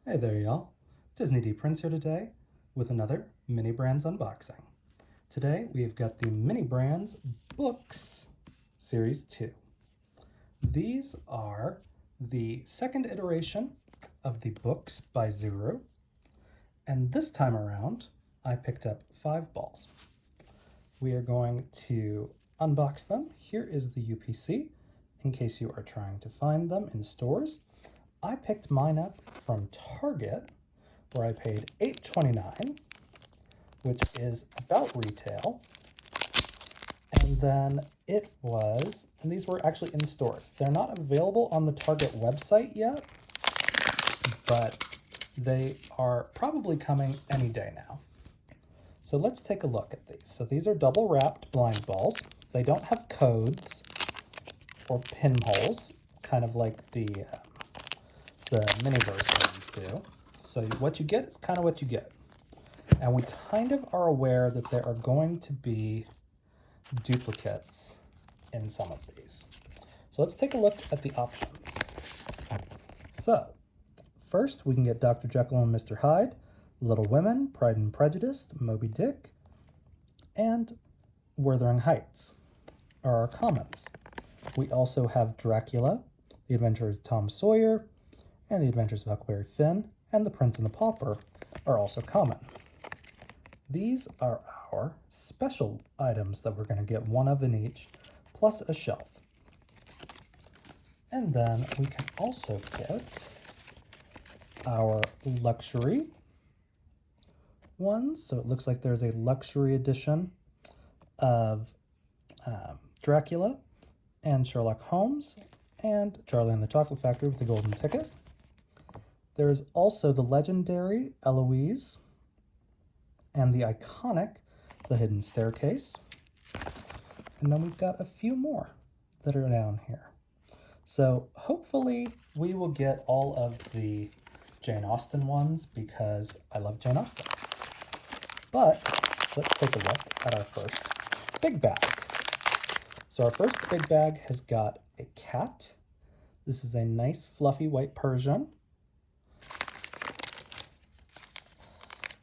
Hey there, y'all. Disney D Prince here today with another Mini Brands unboxing. Today we've got the Mini Brands Books Series 2. These are the second iteration of the books by Zuru, and this time around I picked up 5 balls. We are going to unbox them. Here is the UPC in case you are trying to find them in stores. I picked mine up from Target, where I paid $8.29, which is about retail. And then it was, and these were actually in stores. They're not available on the Target website yet, but they are probably coming any day now. So let's take a look at these. So these are double wrapped blind balls. They don't have codes or pinholes, kind of like the mini versions do. So what you get is kind of what you get. And we kind of are aware that there are going to be duplicates in some of these. So let's take a look at the options. So first we can get Dr. Jekyll and Mr. Hyde, Little Women, Pride and Prejudice, Moby Dick, and Wuthering Heights are our commons. We also have Dracula, The Adventures of Tom Sawyer, and The Adventures of Huckleberry Finn, and The Prince and the Pauper are also common. These are our special items that we're going to get one of in each, plus a shelf. And then we can also get our luxury ones. So it looks like there's a luxury edition of Dracula and Sherlock Holmes and Charlie and the Chocolate Factory with the golden ticket. There's also the legendary Eloise and the iconic The Hidden Staircase. And then we've got a few more that are down here. So hopefully we will get all of the Jane Austen ones because I love Jane Austen. But let's take a look at our first big bag. So our first big bag has got a cat. This is a nice fluffy white Persian.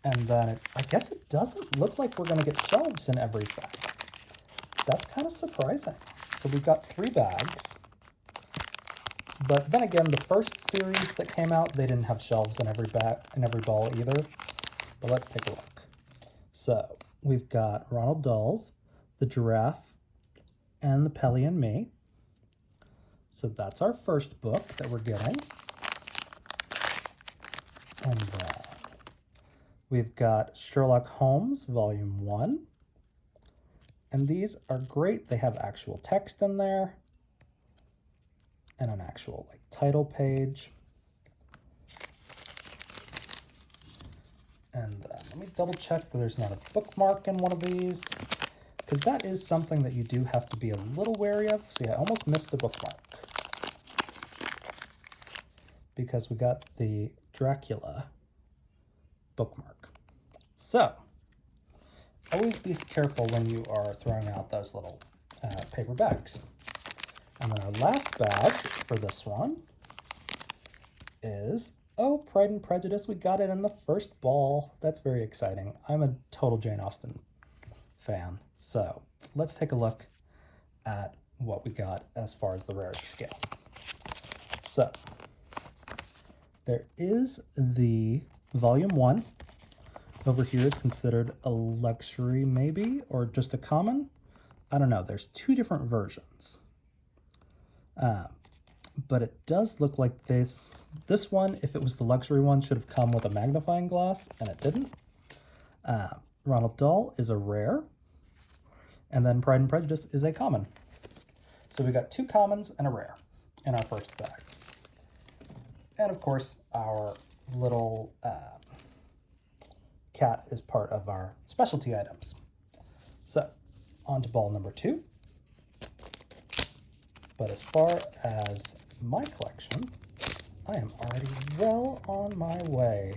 And then I guess it doesn't look like we're going to get shelves in every bag. That's kind of surprising. So we've got 3 bags. But then again, the first series that came out, they didn't have shelves in every bag, in every ball either. But let's take a look. So we've got Ronald Dahl's, The Giraffe, and The Pelly and Me. So that's our first book that we're getting. And then we've got Sherlock Holmes, Volume 1. And these are great. They have actual text in there and an actual title page. And let me double check that there's not a bookmark in one of these, because that is something that you do have to be a little wary of. See, I almost missed the bookmark because we got the Dracula bookmark. So always be careful when you are throwing out those little paper bags. And then our last bag for this one is, oh, Pride and Prejudice. We got it in the first ball. That's very exciting. I'm a total Jane Austen fan. So let's take a look at what we got as far as the rarity scale. So there is the Volume 1. Over here is considered a luxury maybe, or just a common. I don't know. There's 2 different versions. But it does look like this one, if it was the luxury one, should have come with a magnifying glass, and it didn't. Ronald Dahl is a rare, and then Pride and Prejudice is a common. So we got 2 commons and a rare in our first bag. And of course, our little cat is part of our specialty items. So on to ball number 2. But as far as my collection, I am already well on my way.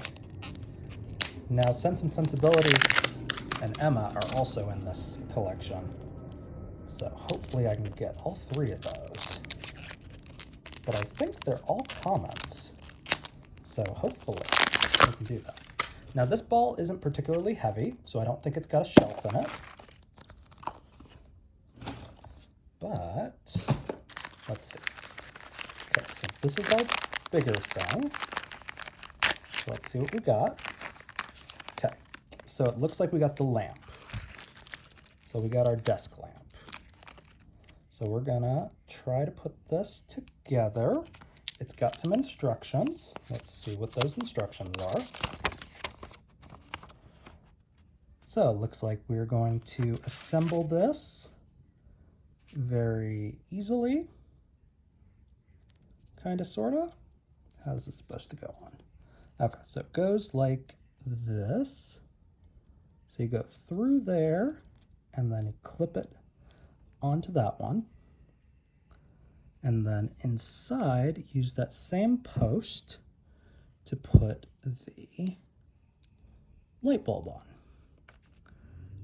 Now, Sense and Sensibility and Emma are also in this collection. So hopefully I can get all 3 of those. But I think they're all commons. So hopefully we can do that. Now this ball isn't particularly heavy, so I don't think it's got a shelf in it. But let's see. Okay, so this is our bigger thing. So let's see what we got. Okay, so it looks like we got the lamp. So we got our desk lamp. So we're gonna try to put this together. It's got some instructions. Let's see what those instructions are. So it looks like we're going to assemble this very easily. Kind of, sort of. How's this supposed to go on? Okay, so it goes like this. So you go through there, and then you clip it onto that one. And then inside, use that same post to put the light bulb on.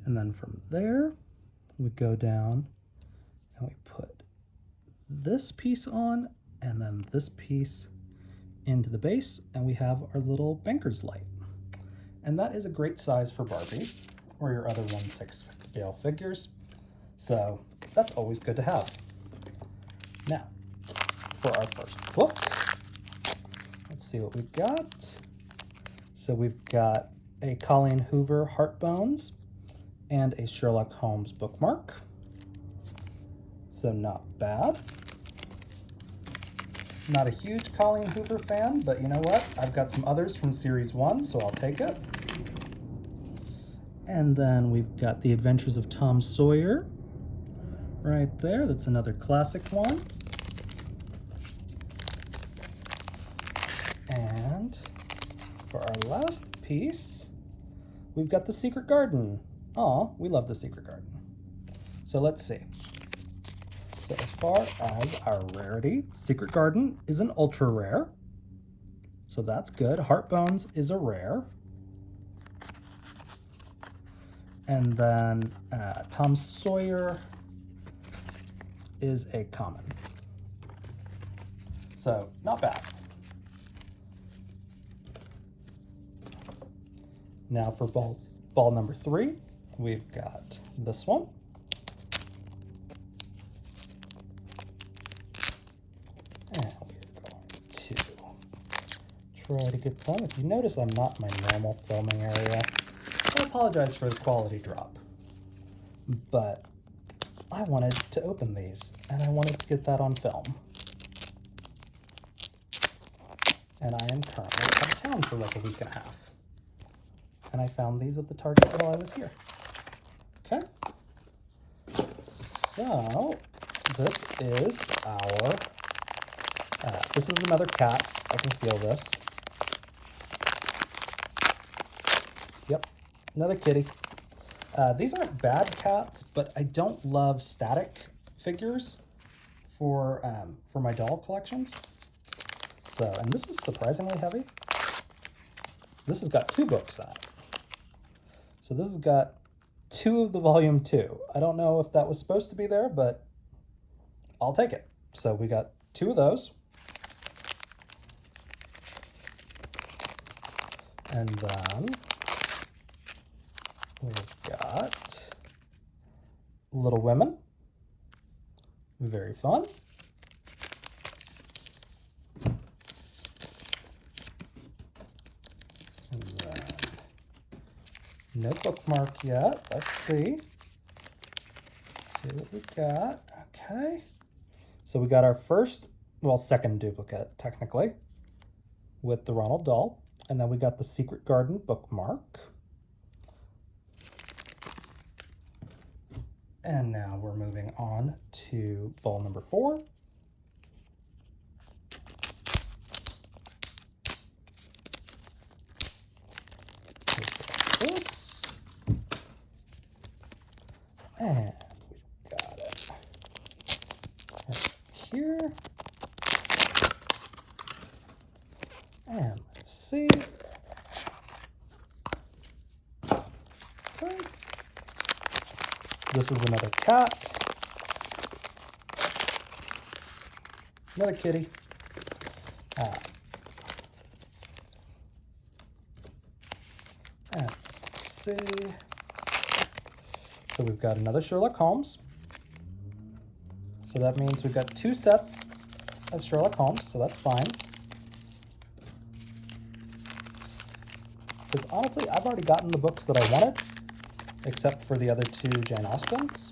And then from there, we go down and we put this piece on, and then this piece into the base, and we have our little banker's light. And that is a great size for Barbie or your other 1/6 scale figures. So that's always good to have. Now, for our first book, let's see what we've got. So we've got a Colleen Hoover Heart Bones and a Sherlock Holmes bookmark. So not bad. Not a huge Colleen Hoover fan, but you know what? I've got some others from Series 1, so I'll take it. And then we've got The Adventures of Tom Sawyer right there. That's another classic one. And for our last piece, we've got The Secret Garden. Aw, we love The Secret Garden. So let's see. So as far as our rarity, Secret Garden is an ultra rare. So that's good. Heart Bones is a rare. And then Tom Sawyer is a common. So not bad. Now for ball number 3, we've got this one. And we're going to try to get them. If you notice, I'm not in my normal filming area. I apologize for the quality drop. But I wanted to open these, and I wanted to get that on film. And I am currently out of town for like a week and a half. And I found these at the Target while I was here. Okay. So this is our, this is another cat. I can feel this. Yep, another kitty. These aren't bad cats, but I don't love static figures for my doll collections. So, and this is surprisingly heavy. This has got 2 books in it. So this has got 2 of the volume 2. I don't know if that was supposed to be there, but I'll take it. So we got 2 of those. And then we've got Little Women. Very fun. And then no bookmark yet. Let's see. See what we got. Okay. So we got our first, well, second duplicate, technically, with the Ronald doll. And then we got the Secret Garden bookmark. And now we're moving on to ball number 4. This. And we've got it right here. And let's see. Okay. This is another cat. Another kitty. And let's see. So we've got another Sherlock Holmes. So that means we've got 2 sets of Sherlock Holmes, so that's fine. Because honestly, I've already gotten the books that I wanted, except for the other 2 Jane Austens.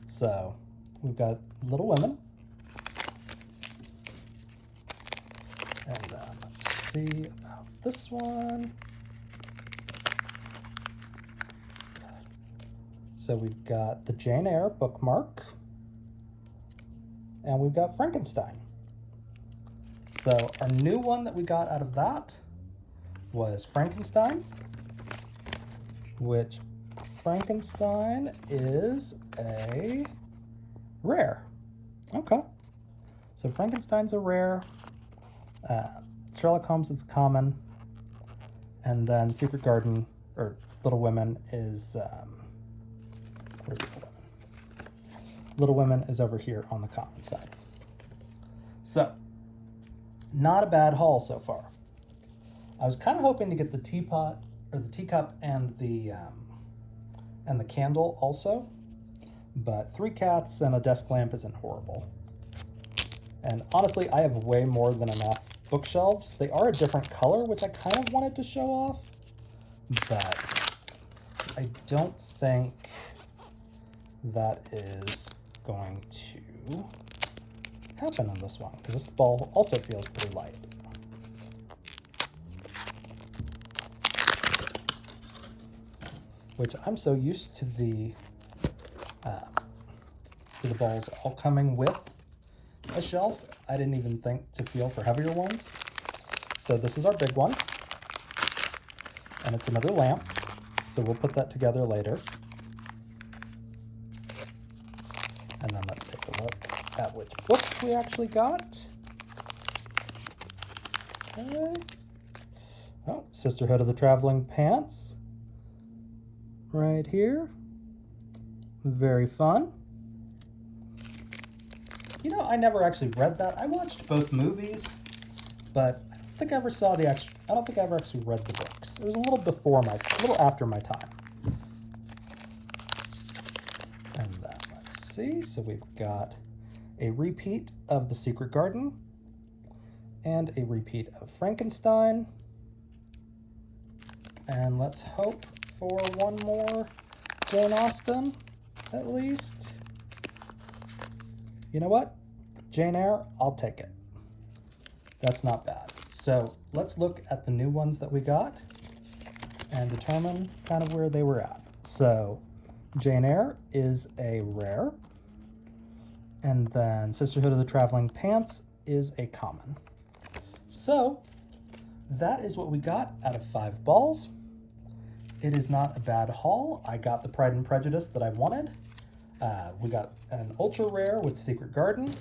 So we've got Little Women. And let's see about this one. So we've got the Jane Eyre bookmark. And we've got Frankenstein. So our new one that we got out of that was Frankenstein, which Frankenstein is a rare. Okay. So Frankenstein's a rare. Sherlock Holmes is common. And then Secret Garden, or Little Women is, where's Little Women? Little Women is over here on the common side. So, not a bad haul so far. I was kind of hoping to get the teapot, or the teacup, and the candle also, but 3 cats and a desk lamp isn't horrible. And honestly, I have way more than enough bookshelves. They are a different color, which I kind of wanted to show off, but I don't think that is going to happen on this one, because this ball also feels pretty light. Which I'm so used to the balls all coming with a shelf, I didn't even think to feel for heavier ones. So this is our big one, and it's another lamp, so we'll put that together later. And then let's take a look at which books we actually got. Okay. Oh, Sisterhood of the Traveling Pants. Right here. Very fun. You know, I never actually read that. I watched both movies, but I don't think I ever saw the actual, I don't think I ever actually read the books. It was a little after my time. And then let's see. So we've got a repeat of The Secret Garden and a repeat of Frankenstein. And let's hope for one more Jane Austen, at least. You know what? Jane Eyre, I'll take it. That's not bad. So let's look at the new ones that we got and determine kind of where they were at. So Jane Eyre is a rare, and then Sisterhood of the Traveling Pants is a common. So that is what we got out of 5 balls. It is not a bad haul. I got the Pride and Prejudice that I wanted. We got an ultra rare with Secret Garden.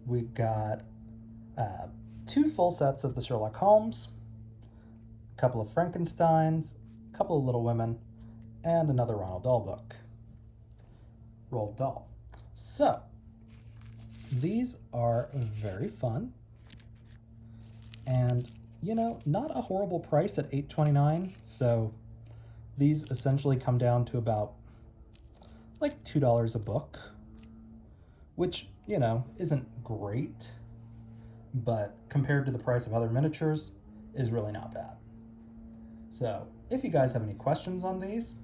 We got 2 full sets of the Sherlock Holmes, a couple of Frankensteins, a couple of Little Women, and another Roald Dahl book. Roald Dahl. So, these are very fun. And, you know, not a horrible price at $8.29. So, these essentially come down to about like $2 a book, which, you know, isn't great, but compared to the price of other miniatures is really not bad. So if you guys have any questions on these,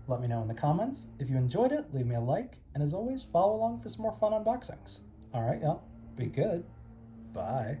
let me know in the comments. If you enjoyed it, leave me a like, and as always, follow along for some more fun unboxings. All right, y'all, be good. Bye.